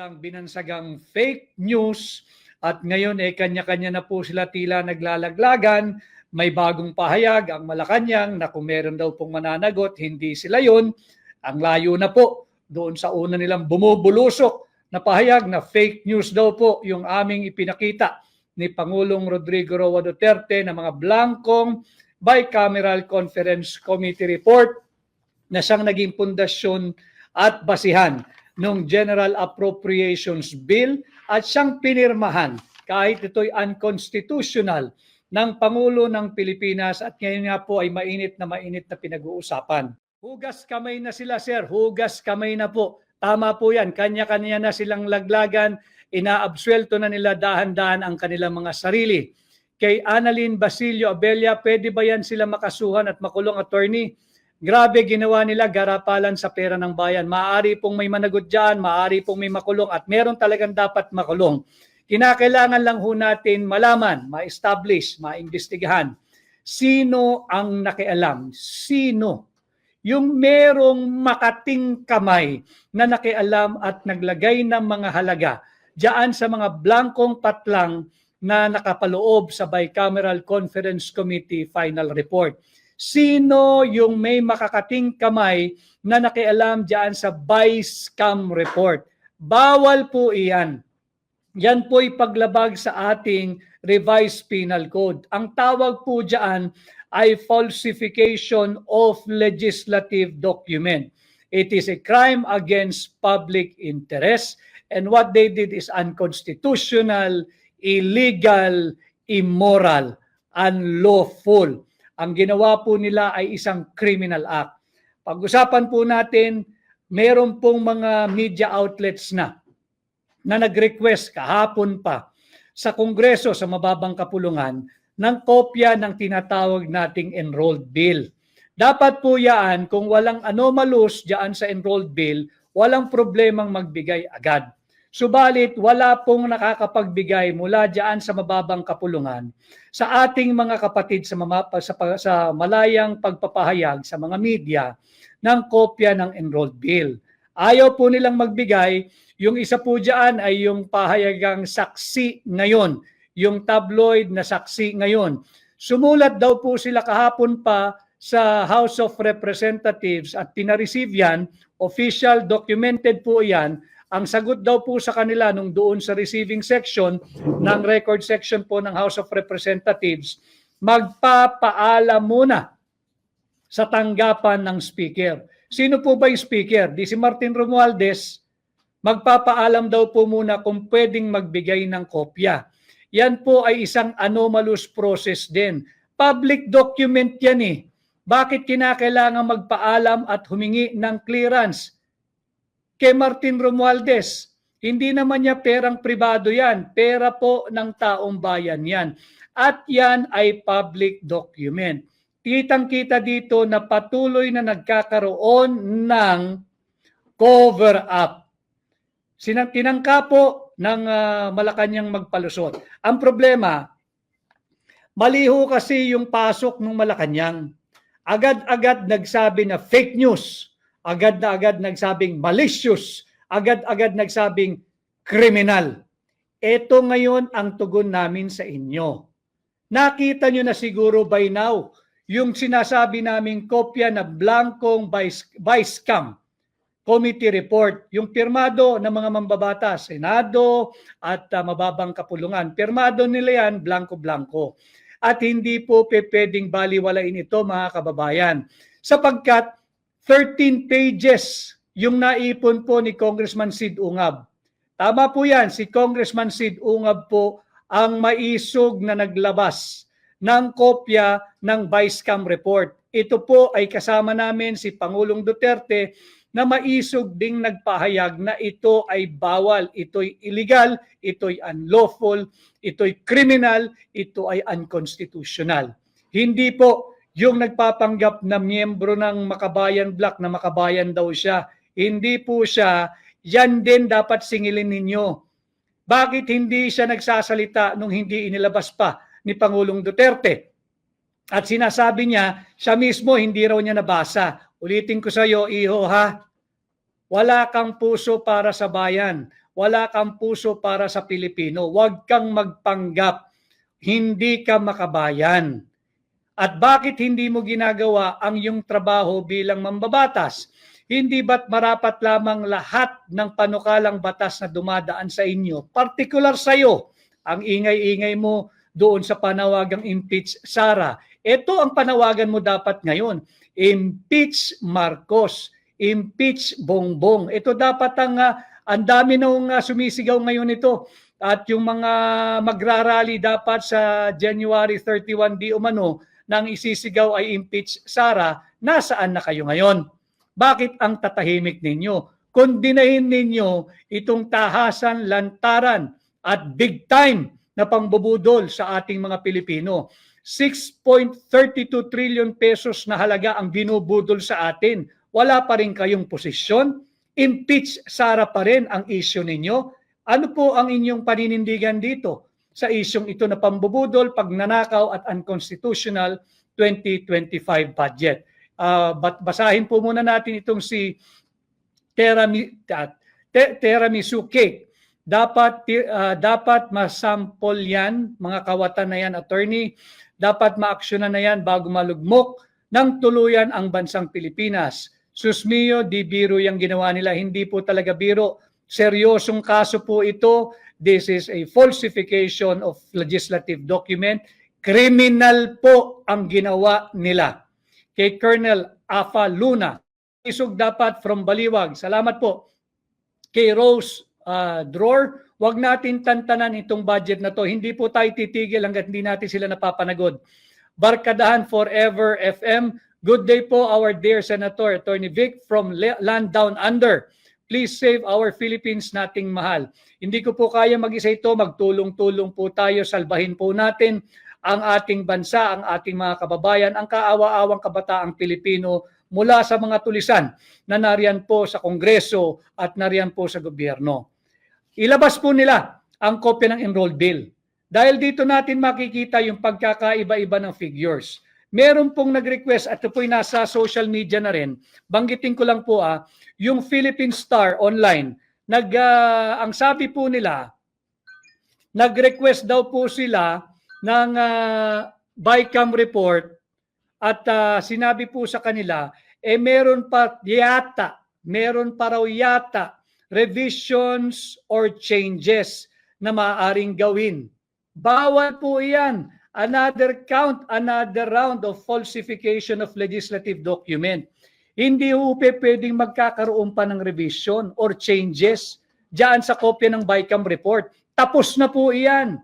nilang binansagang fake news at ngayon kanya-kanya na po sila tila naglalaglagan. May bagong pahayag ang Malacanang na kung meron daw pong mananagot, hindi sila yun. Ang layo na po doon sa una nilang bumubulusok na pahayag na fake news daw po yung aming ipinakita ni Pangulong Rodrigo Roa Duterte na mga blankong bicameral conference committee report na siyang naging pundasyon at basihan ng General Appropriations Bill at siyang pinirmahan kahit ito'y unconstitutional ng Pangulo ng Pilipinas at ngayon nga po ay mainit na pinag-uusapan. Hugas kamay na sila, sir. Hugas kamay na po. Tama po yan. Kanya-kanya na silang laglagan. Inaabsuelto na nila dahan-dahan ang kanilang mga sarili. Kay Annalyn Basilio Abella, pwede ba yan sila makasuhan at makulong, attorney? Grabe ginawa nila, garapalan sa pera ng bayan. Maaari pong may managot dyan, maaari pong may makulong at meron talagang dapat makulong. Kinakailangan lang ho natin malaman, ma-establish, ma-imbestigahan. Sino ang nakialam? Sino? Yung merong makating kamay na nakialam at naglagay ng mga halaga diyan sa mga blankong patlang na nakapaloob sa Bicameral Conference Committee final report. Sino yung may makakating kamay na nakialam diyan sa Bicam report? Bawal po iyan. Yan po'y paglabag sa ating revised penal code. Ang tawag po diyan ay falsification of legislative document. It is a crime against public interest and what they did is unconstitutional, illegal, immoral, unlawful. Ang ginawa po nila ay isang criminal act. Pag-usapan po natin, meron pong mga media outlets na nag-request kahapon pa sa Kongreso sa mababang kapulungan ng kopya ng tinatawag nating enrolled bill. Dapat po yan, kung walang anomalous diyan sa enrolled bill, walang problemang magbigay agad. Subalit, wala pong nakakapagbigay mula diyan sa mababang kapulungan sa ating mga kapatid sa malayang pagpapahayag sa mga media ng kopya ng enrolled bill. Ayaw po nilang magbigay. Yung isa po dyan ay yung pahayagang saksi ngayon, yung tabloid na saksi ngayon. Sumulat daw po sila kahapon pa sa House of Representatives at pinareceive yan, official documented po yan. Ang sagot daw po sa kanila nung doon sa receiving section ng record section po ng House of Representatives, magpapaalam muna sa tanggapan ng speaker. Sino po ba yung speaker? Di si Martin Romualdez. Magpapaalam daw po muna kung pwedeng magbigay ng kopya. Yan po ay isang anomalous process din. Public document yan eh. Bakit kinakailangan magpaalam at humingi ng clearance? Kay Martin Romualdez, hindi naman niya perang pribado yan. Pera po ng taong bayan yan. At yan ay public document. Kitang-kita dito na patuloy na nagkakaroon ng cover-up. Tinangka po ng Malacanang magpalusot. Ang problema, maliho kasi yung pasok ng Malacanang. Agad-agad nagsabi na fake news. Agad na agad nagsabing malicious. Agad-agad nagsabing criminal. Ito ngayon ang tugon namin sa inyo. Nakita nyo na siguro by now yung sinasabi naming kopya na blankong Bicam committee report, yung pirmado ng mga mambabatas, Senado at mababang kapulungan. Pirmado nila yan, blanco-blanco. At hindi po pwedeng baliwalain ito, mga kababayan. Sapagkat 13 pages yung naipon po ni Congressman Sid Ungab. Tama po yan, si Congressman Sid Ungab po ang maisog na naglabas ng kopya ng Bicam report. Ito po ay kasama namin si Pangulong Duterte na maisog ding nagpahayag na ito ay bawal, ito'y illegal, ito'y unlawful, ito'y criminal, ito ay unconstitutional. Hindi po yung nagpapanggap na miyembro ng Makabayan Bloc na makabayan daw siya. Hindi po siya, yan din dapat singilin ninyo. Bakit hindi siya nagsasalita nung hindi inilabas pa ni Pangulong Duterte? At sinasabi niya, siya mismo hindi raw niya nabasa. Ulitin ko sa iyo, iho ha, wala kang puso para sa bayan. wala kang puso para sa Pilipino. Huwag kang magpanggap. Hindi ka makabayan. At bakit hindi mo ginagawa ang iyong trabaho bilang mambabatas? Hindi ba't marapat lamang lahat ng panukalang batas na dumadaan sa inyo, particular sa iyo, ang ingay-ingay mo doon sa panawagang impeach Sara? Ito ang panawagan mo dapat ngayon. Impeach Marcos, impeach Bongbong. Ito dapat ang dami nung sumisigaw ngayon ito. At yung mga magrarally dapat sa January 31 di umano nang isisigaw ay impeach Sara, nasaan na kayo ngayon? Bakit ang tatahimik ninyo? Kondinahin ninyo itong tahasan, lantaran at big time na pangbubudol sa ating mga Pilipino. 6.32 trillion pesos na halaga ang binubudol sa atin. Wala pa rin kayong posisyon. Impeach Sara pa rin ang issue ninyo. Ano po ang inyong paninindigan dito sa isyong ito na pambubudol, pagnanakaw at unconstitutional 2025 budget? Basahin po muna natin itong si tiramisu cake. Dapat masample yan, mga kawatan na yan, attorney. Dapat maaksyonan na yan bago malugmok ng tuluyan ang bansang Pilipinas. Susmiyo, di biro yung ginawa nila. Hindi po talaga biro. Seryosong kaso po ito. This is a falsification of legislative document. Criminal po ang ginawa nila. Kay Colonel Afa Luna, isog dapat from Baliwag. Salamat po. Kay Rose Dror, wag natin tantanan itong budget na to. Hindi po tayo titigil hanggat hindi natin sila napapanagod. Barkadahan Forever FM. Good day po, our dear Senator Attorney Vic from Land Down Under. Please save our Philippines nating mahal. Hindi ko po kaya mag-isa ito. Magtulong-tulong po tayo. Salbahin po natin ang ating bansa, ang ating mga kababayan, ang kaawa-awang kabataang Pilipino mula sa mga tulisan na nariyan po sa Kongreso at nariyan po sa gobyerno. Ilabas po nila ang kopya ng enrolled bill. Dahil dito natin makikita yung pagkakaiba-iba ng figures. Meron pong nag-request at ito po'y nasa social media na rin. Banggitin ko lang po yung Philippine Star online. Ang sabi po nila, nag-request daw po sila ng BICAM report at sinabi po sa kanila, meron pa raw yata revisions or changes na maaaring gawin. Bawal po iyan. Another count, another round of falsification of legislative document. Hindi po pwedeng magkakaroon pa ng revision or changes diyan sa kopya ng BICAM report. Tapos na po iyan.